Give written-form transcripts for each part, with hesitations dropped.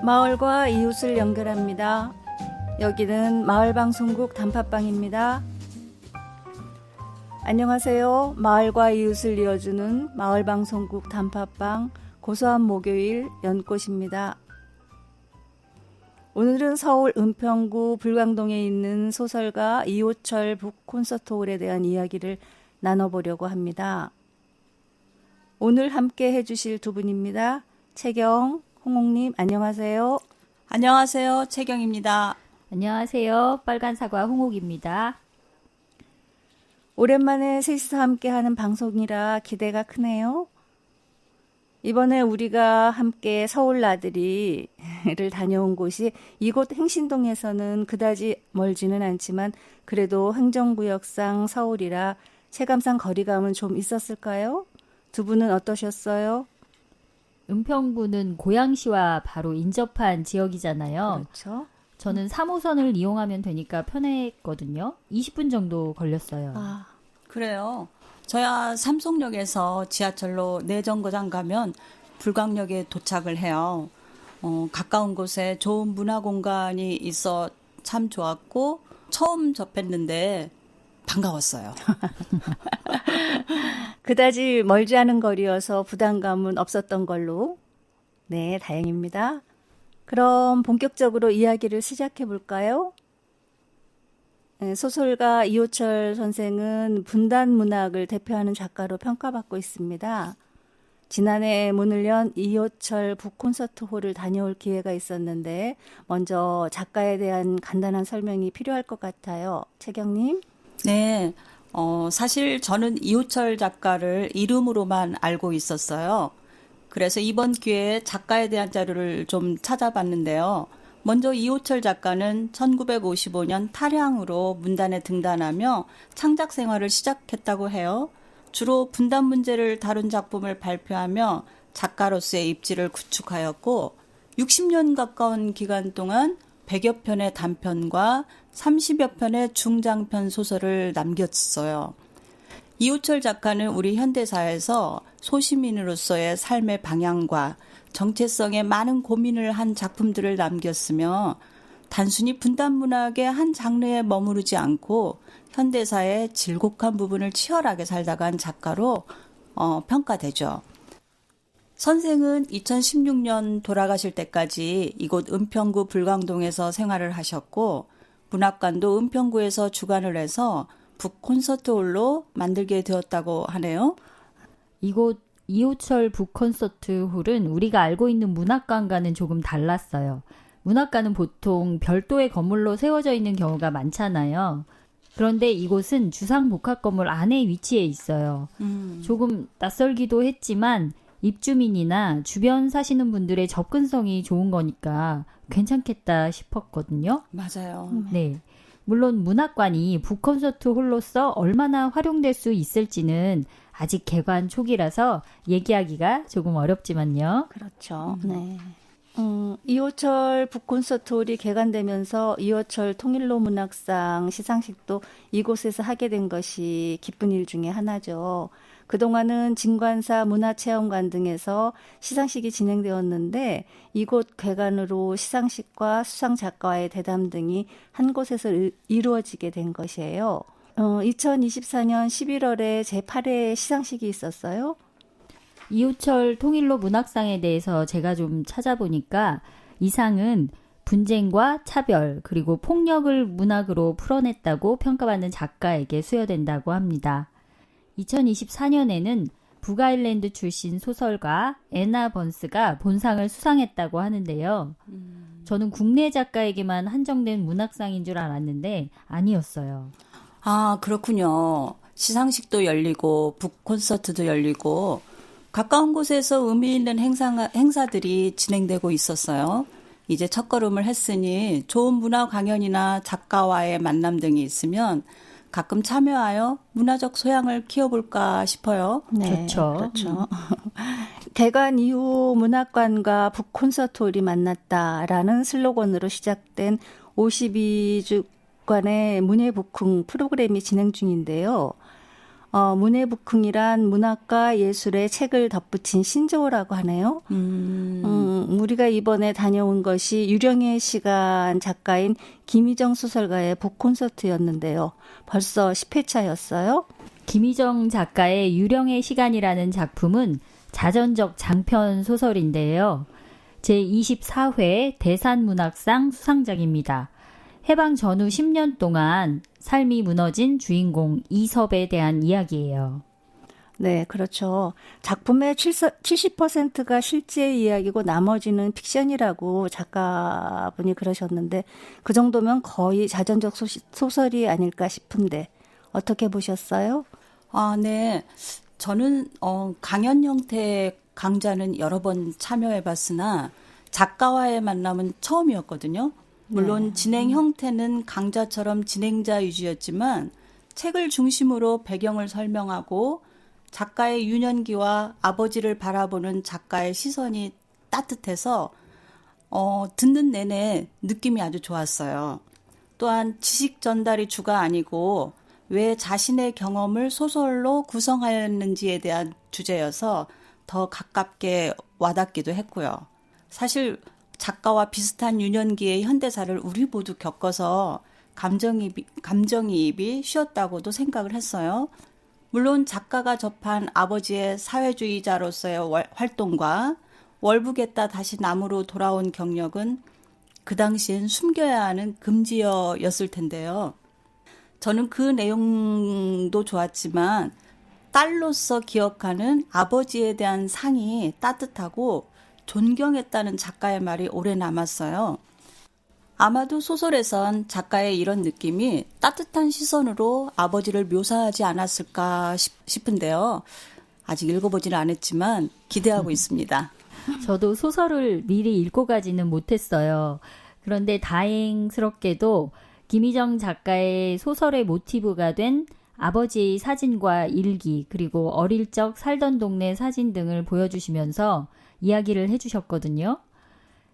마을과 이웃을 연결합니다. 여기는 마을방송국 단팥방입니다. 안녕하세요. 마을과 이웃을 이어주는 마을방송국 단팥방 고소한 목요일 연꽃입니다. 오늘은 서울 은평구 불광동에 있는 소설가 이호철 북콘서트홀에 대한 이야기를 나눠보려고 합니다. 오늘 함께 해주실 두 분입니다. 채경, 홍옥님 안녕하세요. 안녕하세요. 채경입니다. 안녕하세요. 빨간 사과 홍옥입니다. 오랜만에 셋이서 함께하는 방송이라 기대가 크네요. 이번에 우리가 함께 서울 나들이를 다녀온 곳이 이곳 행신동에서는 그다지 멀지는 않지만 그래도 행정구역상 서울이라 체감상 거리감은 좀 있었을까요? 두 분은 어떠셨어요? 은평구는 고양시와 바로 인접한 지역이잖아요. 그렇죠. 저는 3호선을 이용하면 되니까 편했거든요. 20분 정도 걸렸어요. 아, 그래요. 저야 삼성역에서 지하철로 내정거장 가면 불광역에 도착을 해요. 가까운 곳에 좋은 문화공간이 있어 참 좋았고 처음 접했는데 반가웠어요. 그다지 멀지 않은 거리여서 부담감은 없었던 걸로. 네, 다행입니다. 그럼 본격적으로 이야기를 시작해 볼까요? 소설가 이호철 선생은 분단 문학을 대표하는 작가로 평가받고 있습니다. 지난해 문을 연 이호철 북콘서트홀을 다녀올 기회가 있었는데 먼저 작가에 대한 간단한 설명이 필요할 것 같아요. 채경님. 네, 사실 저는 이호철 작가를 이름으로만 알고 있었어요. 그래서 이번 기회에 작가에 대한 자료를 좀 찾아봤는데요. 먼저 이호철 작가는 1955년 탈향으로 문단에 등단하며 창작 생활을 시작했다고 해요. 주로 분단 문제를 다룬 작품을 발표하며 작가로서의 입지를 구축하였고 60년 가까운 기간 동안 100여 편의 단편과 30여 편의 중장편 소설을 남겼어요. 이호철 작가는 우리 현대사에서 소시민으로서의 삶의 방향과 정체성에 많은 고민을 한 작품들을 남겼으며 단순히 분단 문학의 한 장르에 머무르지 않고 현대사의 질곡한 부분을 치열하게 살다가 한 작가로 평가되죠. 선생은 2016년 돌아가실 때까지 이곳 은평구 불광동에서 생활을 하셨고 문학관도 은평구에서 주관을 해서 북콘서트홀로 만들게 되었다고 하네요. 이곳 이호철 북콘서트홀은 우리가 알고 있는 문학관과는 조금 달랐어요. 문학관은 보통 별도의 건물로 세워져 있는 경우가 많잖아요. 그런데 이곳은 주상복합 건물 안에 위치해 있어요. 조금 낯설기도 했지만 입주민이나 주변 사시는 분들의 접근성이 좋은 거니까 괜찮겠다 싶었거든요. 맞아요. 네. 물론 문학관이 북콘서트홀로서 얼마나 활용될 수 있을지는 아직 개관 초기라서 얘기하기가 조금 어렵지만요. 그렇죠. 네. 이호철 북콘서트홀이 개관되면서 이호철 통일로 문학상 시상식도 이곳에서 하게 된 것이 기쁜 일 중에 하나죠. 그동안은 진관사 문화체험관 등에서 시상식이 진행되었는데 이곳 개관으로 시상식과 수상작가와의 대담 등이 한 곳에서 이루어지게 된 것이에요. 2024년 11월에 제8회 시상식이 있었어요. 이호철 통일로 문학상에 대해서 제가 좀 찾아보니까 이 상은 분쟁과 차별 그리고 폭력을 문학으로 풀어냈다고 평가받는 작가에게 수여된다고 합니다. 2024년에는 북아일랜드 출신 소설가 애나 번스가 본상을 수상했다고 하는데요. 저는 국내 작가에게만 한정된 문학상인 줄 알았는데 아니었어요. 아, 그렇군요. 시상식도 열리고 북콘서트도 열리고 가까운 곳에서 의미 있는 행사들이 진행되고 있었어요. 이제 첫걸음을 했으니 좋은 문화 강연이나 작가와의 만남 등이 있으면 가끔 참여하여 문화적 소양을 키워볼까 싶어요. 네, 좋죠. 그렇죠. 개관 이후 문학관과 북콘서트홀이 만났다라는 슬로건으로 시작된 52주간의 문예북흥 프로그램이 진행 중인데요. 문해부흥이란 문학과 예술의 책을 덧붙인 신조어라고 하네요. 우리가 이번에 다녀온 것이 유령의 시간 작가인 김희정 소설가의 북콘서트였는데요. 벌써 10회차였어요. 김희정 작가의 유령의 시간이라는 작품은 자전적 장편 소설인데요. 제24회 대산문학상 수상작입니다. 해방 전후 10년 동안 삶이 무너진 주인공 이섭에 대한 이야기예요. 네, 그렇죠. 작품의 70%가 실제 이야기고 나머지는 픽션이라고 작가분이 그러셨는데 그 정도면 거의 자전적 소설이 아닐까 싶은데 어떻게 보셨어요? 네. 저는 강연 형태의 강좌는 여러 번 참여해봤으나 작가와의 만남은 처음이었거든요. 물론 진행 형태는 강좌처럼 진행자 위주였지만 책을 중심으로 배경을 설명하고 작가의 유년기와 아버지를 바라보는 작가의 시선이 따뜻해서 듣는 내내 느낌이 아주 좋았어요. 또한 지식 전달이 주가 아니고 왜 자신의 경험을 소설로 구성하였는지에 대한 주제여서 더 가깝게 와닿기도 했고요. 사실 작가와 비슷한 유년기의 현대사를 우리 모두 겪어서 감정이입이 쉬웠다고도 생각을 했어요. 물론 작가가 접한 아버지의 사회주의자로서의 활동과 월북했다 다시 남으로 돌아온 경력은 그 당시엔 숨겨야 하는 금지어였을 텐데요. 저는 그 내용도 좋았지만 딸로서 기억하는 아버지에 대한 상이 따뜻하고 존경했다는 작가의 말이 오래 남았어요. 아마도 소설에선 작가의 이런 느낌이 따뜻한 시선으로 아버지를 묘사하지 않았을까 싶은데요. 아직 읽어보지는 않았지만 기대하고 있습니다. 저도 소설을 미리 읽고 가지는 못했어요. 그런데 다행스럽게도 김희정 작가의 소설의 모티브가 된 아버지의 사진과 일기, 그리고 어릴 적 살던 동네 사진 등을 보여주시면서 이야기를 해주셨거든요.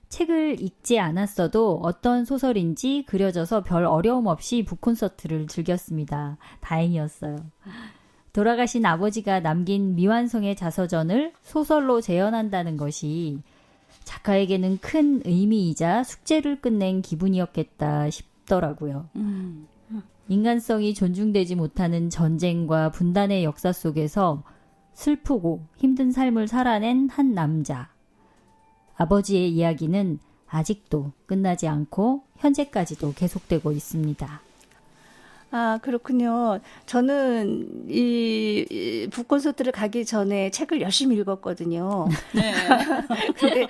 책을 읽지 않았어도 어떤 소설인지 그려져서 별 어려움 없이 북콘서트를 즐겼습니다. 다행이었어요. 돌아가신 아버지가 남긴 미완성의 자서전을 소설로 재현한다는 것이 작가에게는 큰 의미이자 숙제를 끝낸 기분이었겠다 싶더라고요. 인간성이 존중되지 못하는 전쟁과 분단의 역사 속에서 슬프고 힘든 삶을 살아낸 한 남자. 아버지의 이야기는 아직도 끝나지 않고 현재까지도 계속되고 있습니다. 아, 그렇군요. 저는 이 북콘서트를 가기 전에 책을 열심히 읽었거든요. 네. 근데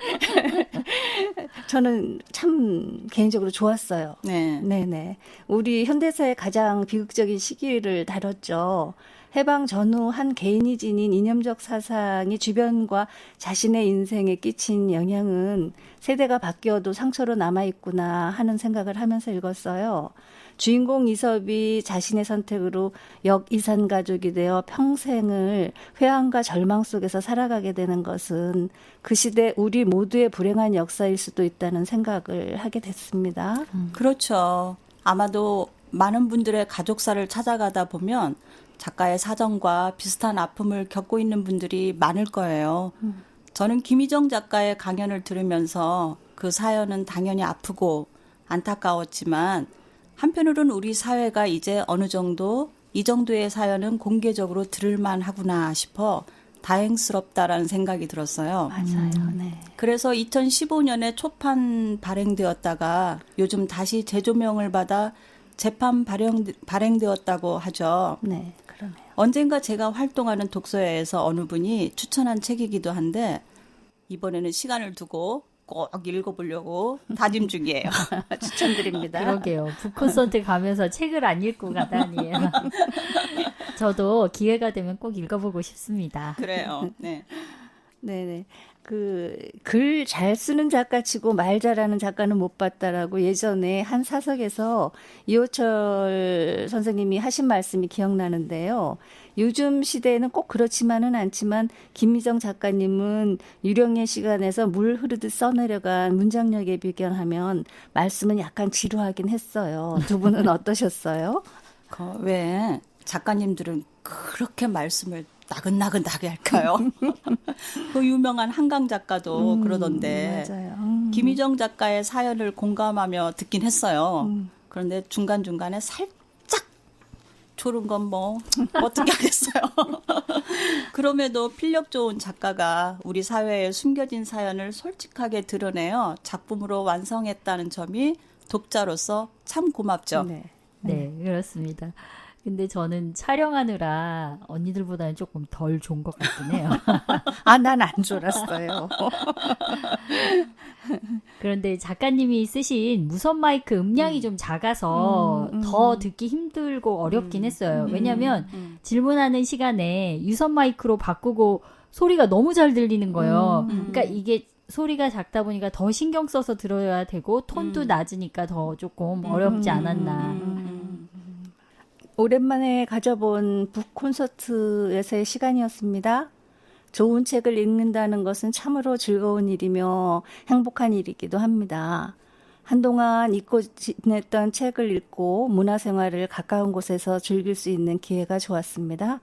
저는 참 개인적으로 좋았어요. 네. 네네. 우리 현대사의 가장 비극적인 시기를 다뤘죠. 해방 전후 한 개인이 지닌 이념적 사상이 주변과 자신의 인생에 끼친 영향은 세대가 바뀌어도 상처로 남아있구나 하는 생각을 하면서 읽었어요. 주인공 이섭이 자신의 선택으로 역이산 가족이 되어 평생을 회한과 절망 속에서 살아가게 되는 것은 그 시대 우리 모두의 불행한 역사일 수도 있다는 생각을 하게 됐습니다. 그렇죠. 아마도 많은 분들의 가족사를 찾아가다 보면 작가의 사정과 비슷한 아픔을 겪고 있는 분들이 많을 거예요. 저는 김희정 작가의 강연을 들으면서 그 사연은 당연히 아프고 안타까웠지만 한편으로는 우리 사회가 이제 어느 정도 이 정도의 사연은 공개적으로 들을만 하구나 싶어 다행스럽다라는 생각이 들었어요. 맞아요. 네. 그래서 2015년에 초판 발행되었다가 요즘 다시 재조명을 받아 재판 발행되었다고 하죠. 네, 그러네요. 언젠가 제가 활동하는 독서회에서 어느 분이 추천한 책이기도 한데 이번에는 시간을 두고 꼭 읽어보려고 다짐 중이에요. 추천드립니다. 그러게요. 북콘서트 가면서 책을 안 읽고 가다니요. 저도 기회가 되면 꼭 읽어보고 싶습니다. 그래요. 네. 네네. 글 잘 쓰는 작가 치고 말 잘하는 작가는 못 봤다라고 예전에 한 사석에서 이호철 선생님이 하신 말씀이 기억나는데요. 요즘 시대에는 꼭 그렇지만은 않지만 김미정 작가님은 유령의 시간에서 물 흐르듯 써내려간 문장력에 비견하면 말씀은 약간 지루하긴 했어요. 두 분은 어떠셨어요? 왜 작가님들은 그렇게 말씀을 나긋나긋하게 할까요? 그 유명한 한강 작가도 그러던데 맞아요. 김희정 작가의 사연을 공감하며 듣긴 했어요. 그런데 중간중간에 살짝 졸은 건 뭐 어떻게 하겠어요. 그럼에도 필력 좋은 작가가 우리 사회에 숨겨진 사연을 솔직하게 드러내어 작품으로 완성했다는 점이 독자로서 참 고맙죠. 네. 네, 그렇습니다. 근데 저는 촬영하느라 언니들보다는 조금 덜 좋은 것 같긴 해요. 아, 난 안 졸았어요. 그런데 작가님이 쓰신 무선 마이크 음량이 좀 작아서 더 듣기 힘들고 어렵긴 했어요. 왜냐하면 질문하는 시간에 유선 마이크로 바꾸고 소리가 너무 잘 들리는 거예요. 그러니까 이게 소리가 작다 보니까 더 신경 써서 들어야 되고 톤도 낮으니까 더 조금 어렵지 않았나. 오랜만에 가져본 북 콘서트에서의 시간이었습니다. 좋은 책을 읽는다는 것은 참으로 즐거운 일이며 행복한 일이기도 합니다. 한동안 잊고 지냈던 책을 읽고 문화생활을 가까운 곳에서 즐길 수 있는 기회가 좋았습니다.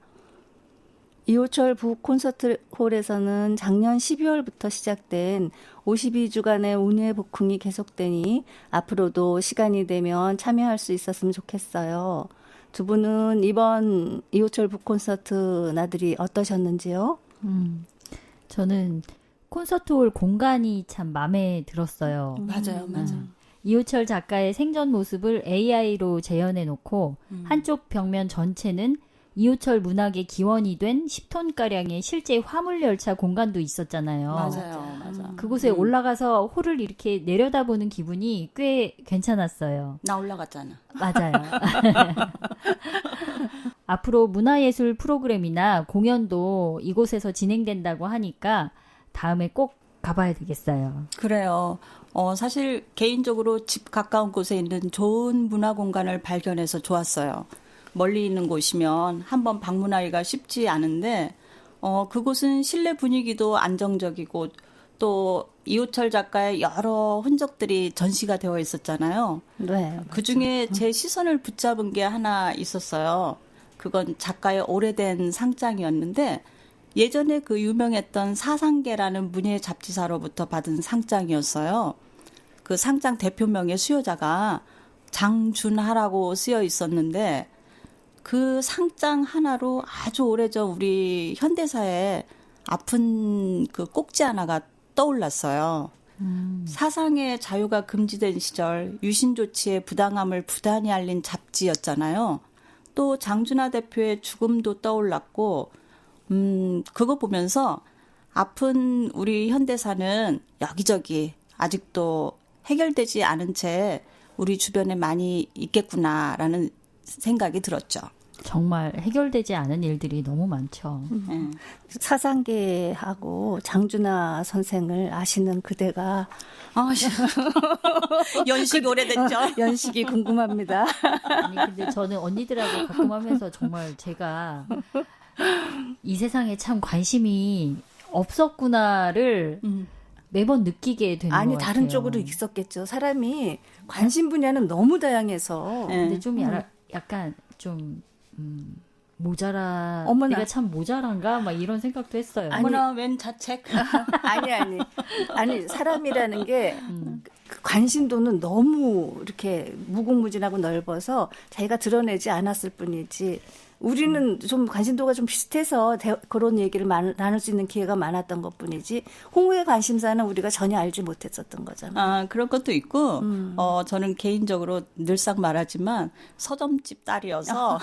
이호철 북 콘서트홀에서는 작년 12월부터 시작된 52주간의 운회 북흥이 계속되니 앞으로도 시간이 되면 참여할 수 있었으면 좋겠어요. 두 분은 이번 이호철 북 콘서트 나들이 어떠셨는지요? 저는 콘서트홀 공간이 참 마음에 들었어요. 맞아요. 이호철 작가의 생전 모습을 AI로 재현해 놓고 한쪽 벽면 전체는 이호철 문학의 기원이 된 10톤가량의 실제 화물열차 공간도 있었잖아요. 맞아요. 그곳에 올라가서 홀을 이렇게 내려다보는 기분이 꽤 괜찮았어요. 나 올라갔잖아. 맞아요. 앞으로 문화예술 프로그램이나 공연도 이곳에서 진행된다고 하니까 다음에 꼭 가봐야 되겠어요. 그래요. 사실 개인적으로 집 가까운 곳에 있는 좋은 문화 공간을 발견해서 좋았어요. 멀리 있는 곳이면 한번 방문하기가 쉽지 않은데 그곳은 실내 분위기도 안정적이고 또 이호철 작가의 여러 흔적들이 전시가 되어 있었잖아요. 네. 그중에 제 시선을 붙잡은 게 하나 있었어요. 그건 작가의 오래된 상장이었는데 예전에 그 유명했던 사상계라는 문예 잡지사로부터 받은 상장이었어요. 그 상장 대표명의 수여자가 장준하라고 쓰여 있었는데 그 상장 하나로 아주 오래전 우리 현대사에 아픈 그 꼭지 하나가 떠올랐어요. 사상의 자유가 금지된 시절 유신 조치의 부당함을 부단히 알린 잡지였잖아요. 또 장준하 대표의 죽음도 떠올랐고 그거 보면서 아픈 우리 현대사는 여기저기 아직도 해결되지 않은 채 우리 주변에 많이 있겠구나라는 생각이 들었죠. 정말 해결되지 않은 일들이 너무 많죠. 사상계하고 장준하 선생을 아시는 그대가 연식 오래됐죠. 연식이 궁금합니다. 아니 근데 저는 언니들하고 가끔 하면서 정말 제가 이 세상에 참 관심이 없었구나를 매번 느끼게 되는 것 같아요. 아니 다른 쪽으로 있었겠죠. 사람이 관심 분야는 너무 다양해서. 근데 좀 약간 좀 모자라. 어머나. 내가 참 모자란가 막 이런 생각도 했어요. 어머나 웬 자책. 아니 사람이라는 게 그 관심도는 너무 이렇게 무궁무진하고 넓어서 자기가 드러내지 않았을 뿐이지 우리는 좀 관심도가 좀 비슷해서 그런 얘기를 나눌 수 있는 기회가 많았던 것뿐이지 홍우의 관심사는 우리가 전혀 알지 못했었던 거잖아요. 그런 것도 있고 저는 개인적으로 늘상 말하지만 서점집 딸이어서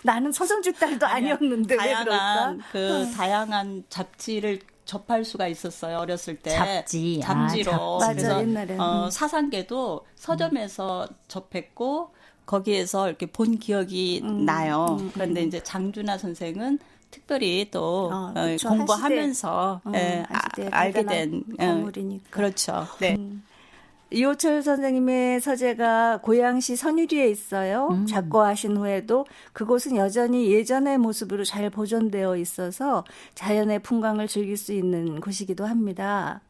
나는 서점집 딸도 아니었는데 왜 그럴까? 다양한 잡지를 접할 수가 있었어요. 어렸을 때. 잡지로. 잡지. 맞아, 옛날에. 사상계도 서점에서 접했고 거기에서 이렇게 본 기억이 나요. 그런데 이제 장준하 선생은 특별히 또 그렇죠. 공부하면서 알게 된 건물이니까. 그렇죠. 네. 이호철 선생님의 서재가 고양시 선유리에 있어요. 작고하신 후에도 그곳은 여전히 예전의 모습으로 잘 보존되어 있어서 자연의 풍광을 즐길 수 있는 곳이기도 합니다.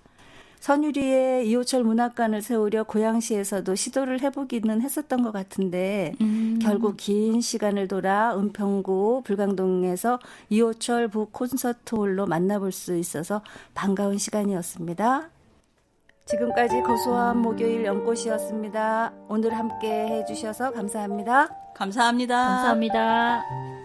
선유리에 이호철 문학관을 세우려 고양시에서도 시도를 해보기는 했었던 것 같은데 결국 긴 시간을 돌아 은평구 불광동에서 이호철 북콘서트홀로 만나볼 수 있어서 반가운 시간이었습니다. 지금까지 고소한 목요일 연꽃이었습니다. 오늘 함께 해주셔서 감사합니다. 감사합니다. 감사합니다.